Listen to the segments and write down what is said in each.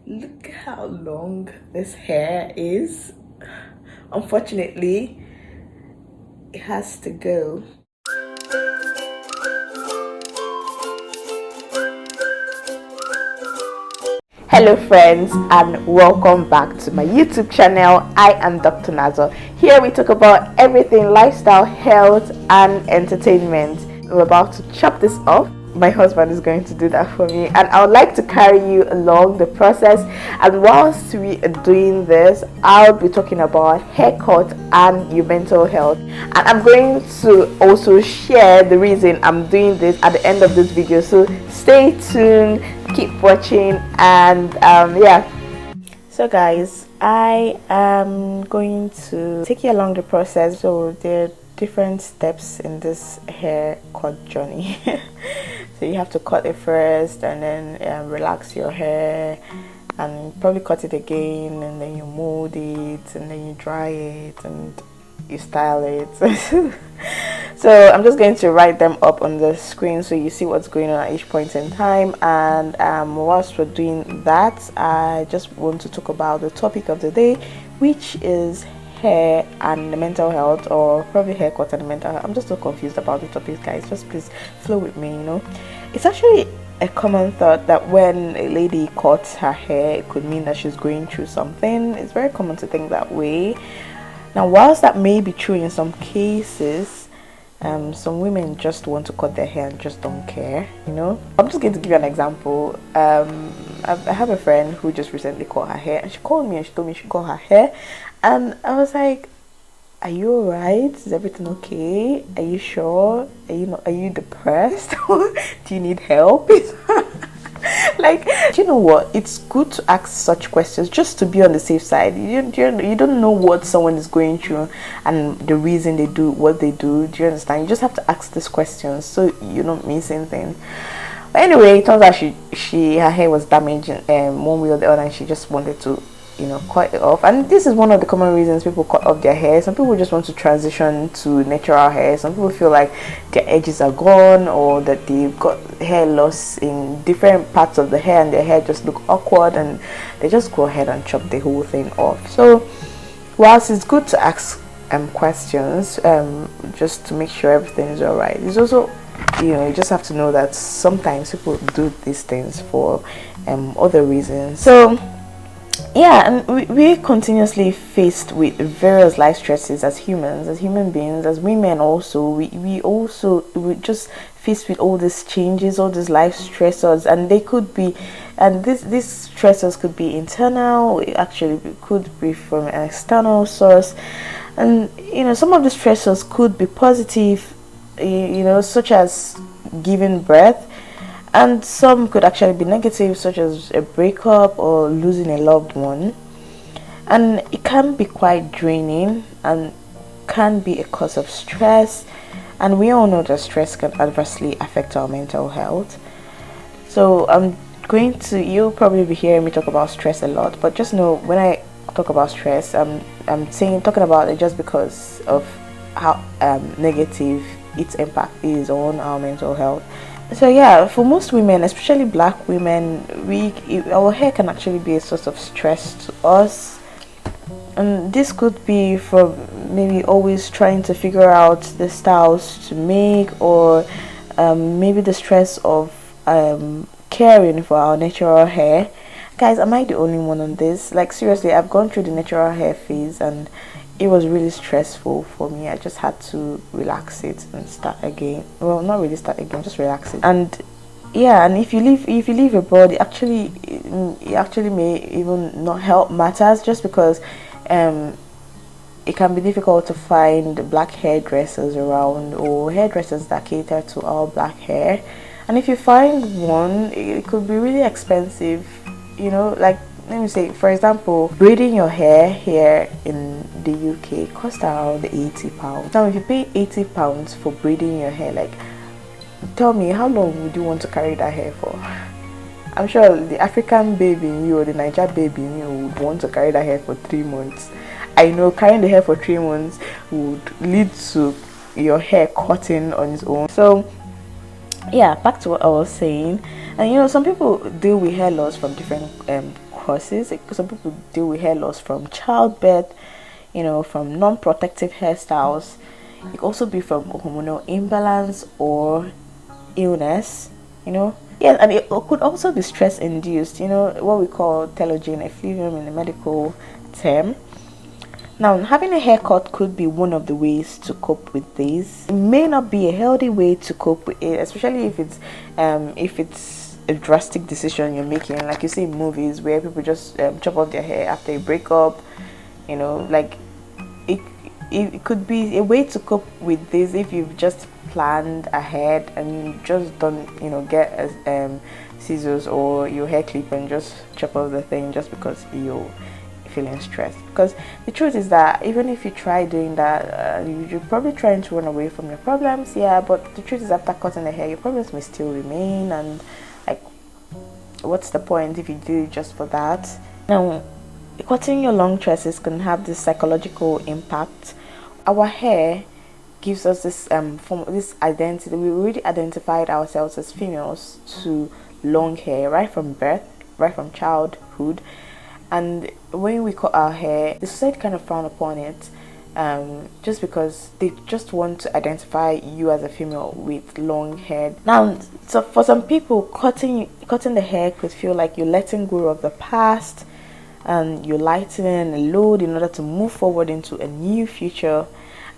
Look how long this hair is. Unfortunately, it has to go. Hello friends, and welcome back to my YouTube channel. I am Dr. Nazo. Here we talk about everything lifestyle, health and entertainment. We're about to chop this up. My husband is going to do that for me, and I would like to carry you along the process. And whilst we are doing this, I'll be talking about haircut and your mental health, and I'm going to also share the reason I'm doing this at the end of this video, so stay tuned, keep watching, and yeah. So guys, I am going to take you along the process. So there are different steps in this haircut journey. So you have to cut it first, and then relax your hair, and probably cut it again, and then you mold it, and then you dry it, and you style it. So I'm just going to write them up on the screen so you see what's going on at each point in time. And whilst we're doing that, I just want to talk about the topic of the day, which is hair and the mental health, or probably haircut and the mental health. I'm just so confused about the topic, guys. Just please flow with me. It's actually a common thought that when a lady cuts her hair, it could mean that she's going through something. It's very common to think that way. Now, whilst that may be true in some cases, some women just want to cut their hair and just don't care. I'm just going to give you an example. I have a friend who just recently cut her hair, and she called me and she told me she cut her hair, and I was like, are you alright? Is everything okay? Are you sure? Are you depressed? Do you need help? Like, do you know what? It's good to ask such questions just to be on the safe side. You don't know what someone is going through and the reason they do what they do. Do you understand? You just have to ask these questions so you don't miss anything. But anyway, it turns out her hair was damaged one way or the other, and she just wanted to cut it off. And this is one of the common reasons people cut off their hair. Some people just want to transition to natural hair. Some people feel like their edges are gone, or that they've got hair loss in different parts of the hair and their hair just look awkward, and they just go ahead and chop the whole thing off. So whilst it's good to ask questions just to make sure everything is all right, it's also you just have to know that sometimes people do these things for other reasons. So yeah, and we're continuously faced with various life stresses as humans, as human beings, as women also. We just faced with all these changes, all these life stressors, and they could be, and these stressors could be internal, actually could be from an external source. And some of the stressors could be positive, such as giving birth, and some could actually be negative, such as a breakup or losing a loved one. And it can be quite draining and can be a cause of stress. And we all know that stress can adversely affect our mental health. So you'll probably be hearing me talk about stress a lot, but just know when I talk about stress, I'm talking about it just because of how negative its impact is on our mental health. So yeah, for most women, especially black women, our hair can actually be a source of stress to us. And this could be from maybe always trying to figure out the styles to make, or maybe the stress of caring for our natural hair. Guys, am I the only one on this? Like, seriously, I've gone through the natural hair phase, and it was really stressful for me. I just had to relax it and start again. Well, not really start again, just relax it. And yeah, and if you leave abroad, it actually may even not help matters, just because it can be difficult to find black hairdressers around, or hairdressers that cater to all black hair. And if you find one, it could be really expensive. Like, let me say, for example, braiding your hair here in the UK costs around £80. Now, if you pay £80 for braiding your hair, like, tell me, how long would you want to carry that hair for? I'm sure the African baby in you or the Niger baby in you would want to carry that hair for 3 months. I know carrying the hair for 3 months would lead to your hair cutting on its own. So yeah, back to what I was saying. And some people deal with hair loss from different causes. Some people deal with hair loss from childbirth, from non-protective hairstyles. It could also be from hormonal imbalance or illness, Yeah, and it could also be stress induced, what we call telogen effluvium in the medical term. Now, having a haircut could be one of the ways to cope with this. It may not be a healthy way to cope with it, especially if it's a drastic decision you're making, like you see in movies where people just chop off their hair after a breakup. Like it could be a way to cope with this if you've just planned ahead and you just don't get scissors or your hair clip and just chop off the thing just because you're feeling stressed. Because the truth is that even if you try doing that, you're probably trying to run away from your problems, yeah, but the truth is after cutting the hair your problems may still remain, and like, what's the point if you do it just for that? Now, cutting your long tresses can have this psychological impact. Our hair gives us this this identity. We already identified ourselves as females to long hair right from birth, right from childhood, and when we cut our hair, the society kind of frown upon it, just because they just want to identify you as a female with long hair. Now, so for some people, cutting the hair could feel like you're letting go of the past and you're lightening a load in order to move forward into a new future.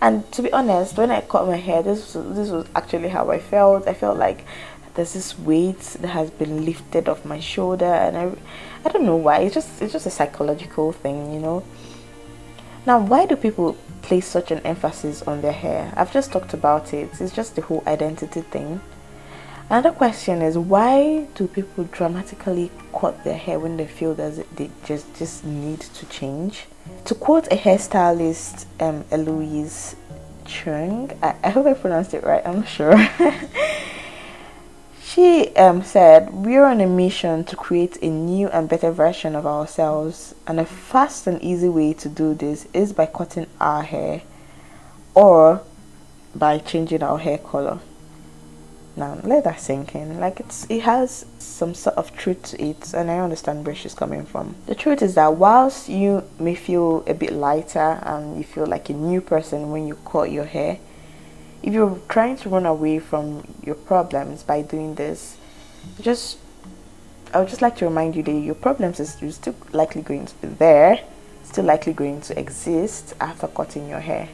And to be honest, when I cut my hair, this was actually how I felt. I felt like there's this weight that has been lifted off my shoulder, and I don't know why. It's just a psychological thing, Now, why do people place such an emphasis on their hair? I've just talked about it. It's just the whole identity thing. Another question is, why do people dramatically cut their hair when they feel that they just need to change? To quote a hairstylist, Eloise Chung, I hope I pronounced it right, I'm not sure. She said, "We're on a mission to create a new and better version of ourselves, and a fast and easy way to do this is by cutting our hair or by changing our hair color." Now, let that sink in. Like, it has some sort of truth to it, and I understand where she's coming from. The truth is that whilst you may feel a bit lighter and you feel like a new person when you cut your hair, if you're trying to run away from your problems by doing this, I would just like to remind you that your problems is still likely going to be there, still likely going to exist after cutting your hair.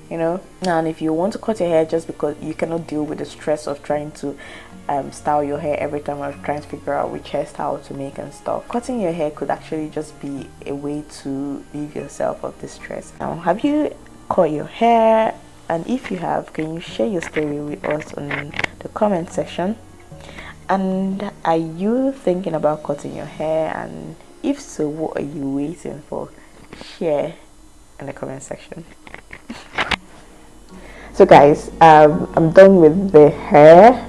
Now, and if you want to cut your hair just because you cannot deal with the stress of trying to style your hair every time, or trying to figure out which hairstyle to make and stuff, cutting your hair could actually just be a way to relieve yourself of this stress. Now, have you cut your hair? And if you have, can you share your story with us on the comment section? And are you thinking about cutting your hair? And if so, what are you waiting for? Share in the comment section. So guys, I'm done with the hair,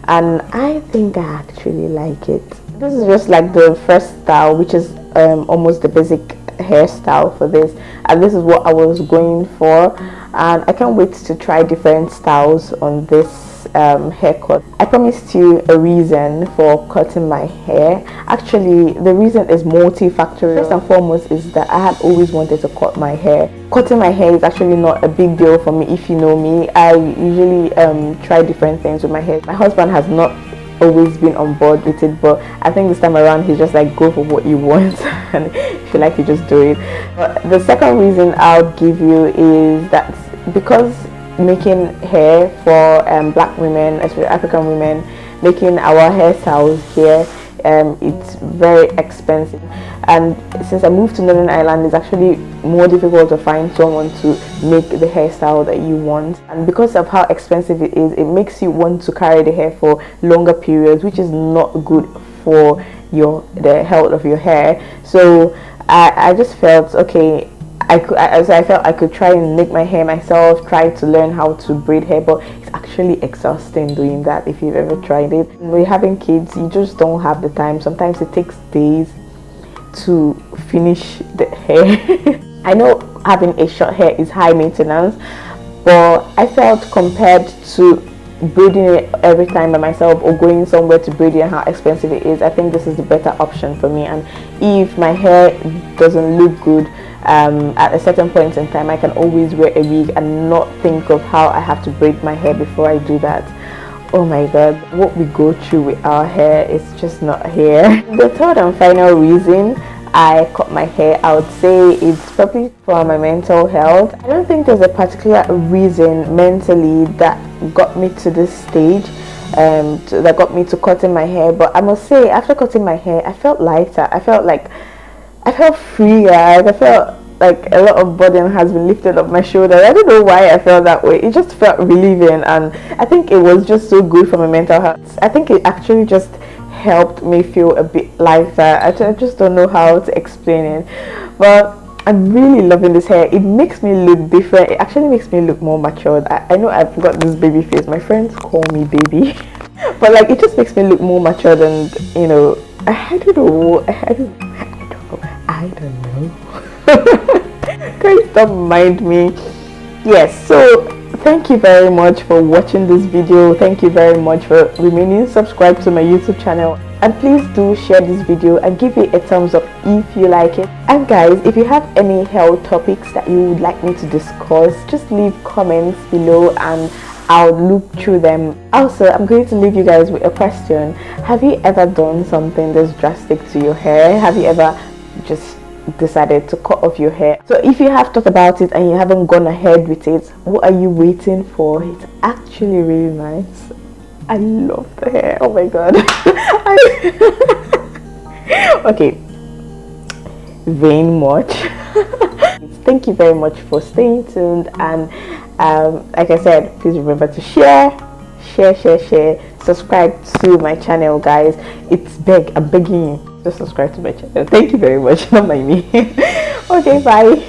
and I think I actually like it. This is just like the first style, which is almost the basic hairstyle for this, and this is what I was going for, and I can't wait to try different styles on this haircut. I promised you a reason for cutting my hair. Actually, the reason is multifactorial. First and foremost is that I had always wanted to cut my hair. Cutting my hair is actually not a big deal for me. If you know me, I usually try different things with my hair. My husband has not always been on board with it, but I think this time around he's just like, go for what you want, and if you like, you just do it. But the second reason I'll give you is that because making hair for black women, especially African women, making our hairstyles here, it's very expensive, and since I moved to Northern Ireland, it's actually more difficult to find someone to make the hairstyle that you want. And because of how expensive it is, it makes you want to carry the hair for longer periods, which is not good for the health of your hair. So I just felt, okay, I felt I could try and make my hair myself, try to learn how to braid hair, but it's actually exhausting doing that if you've ever tried it. When you're having kids, you just don't have the time. Sometimes it takes days to finish the hair. I know having a short hair is high maintenance, but I felt compared to braiding it every time by myself or going somewhere to braid it and how expensive it is, I think this is the better option for me. And if my hair doesn't look good at a certain point in time, I can always wear a wig and not think of how I have to braid my hair before I do that. Oh my god, what we go through with our hair is just not here. The third and final reason I cut my hair, I would say it's probably for my mental health. I don't think there's a particular reason mentally that got me to this stage, that got me to cutting my hair, but I must say after cutting my hair, I felt lighter. I felt freer. I felt like a lot of burden has been lifted off my shoulders. I don't know why I felt that way. It just felt relieving, and I think it was just so good for my mental health. I think it actually just helped me feel a bit lighter. I just don't know how to explain it, but I'm really loving this hair. It makes me look different. It actually makes me look more matured. I know I've got this baby face. My friends call me baby, but like it just makes me look more matured, and you know, I don't know. I don't know. Guys, don't mind me. Yes, so thank you very much for watching this video. Thank you very much for remaining subscribed to my YouTube channel, and please do share this video and give it a thumbs up if you like it. And guys, if you have any health topics that you would like me to discuss, just leave comments below and I'll look through them. Also, I'm going to leave you guys with a question. Have you ever done something that's drastic to your hair? Have you ever just decided to cut off your hair? So if you have thought about it and you haven't gone ahead with it, what are you waiting for? It's actually really nice. I love the hair. Oh my god. Okay, vain much. Thank you very much for staying tuned, and like I said, please remember to share, subscribe to my channel, guys. I'm begging you, just subscribe to my channel. Thank you very much. Not mind me. Okay, bye.